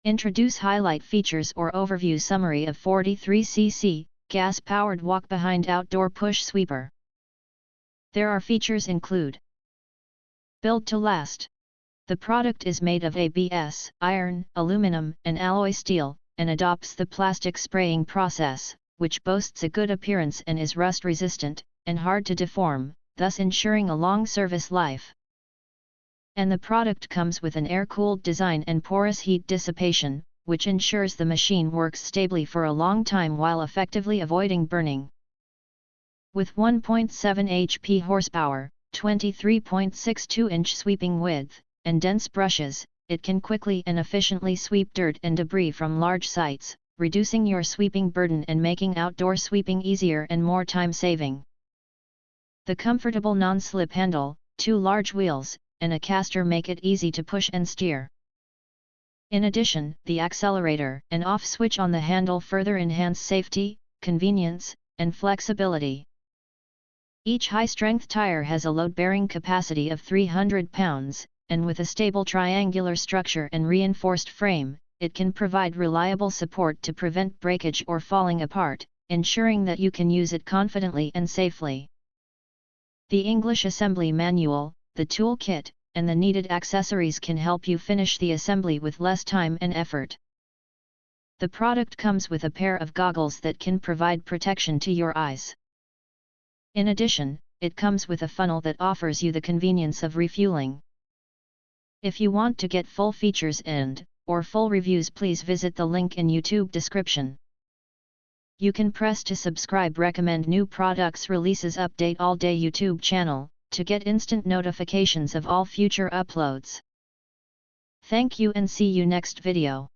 Introduce highlight features or overview summary of 43cc, gas-powered walk-behind outdoor push sweeper. There are features include: build to last. The product is made of ABS, iron, aluminum, and alloy steel, and adopts the plastic spraying process, which boasts a good appearance and is rust-resistant, and hard to deform, thus ensuring a long service life. And the product comes with an air-cooled design and porous heat dissipation, which ensures the machine works stably for a long time while effectively avoiding burning. With 1.7 HP horsepower, 23.62-inch sweeping width, and dense brushes, it can quickly and efficiently sweep dirt and debris from large sites, reducing your sweeping burden and making outdoor sweeping easier and more time-saving. The comfortable non-slip handle, 2 large wheels, and a caster make it easy to push and steer. In addition, the accelerator and off switch on the handle further enhance safety, convenience, and flexibility. Each high-strength tire has a load-bearing capacity of 300 pounds, and with a stable triangular structure and reinforced frame, it can provide reliable support to prevent breakage or falling apart, ensuring that you can use it confidently and safely. The English assembly manual, the toolkit, and the needed accessories can help you finish the assembly with less time and effort. The product comes with a pair of goggles that can provide protection to your eyes. In addition, it comes with a funnel that offers you the convenience of refueling. If you want to get full features or full reviews, please visit the link in YouTube description. You can press to subscribe, recommend new products releases, update all day YouTube channel, to get instant notifications of all future uploads. Thank you and see you next video.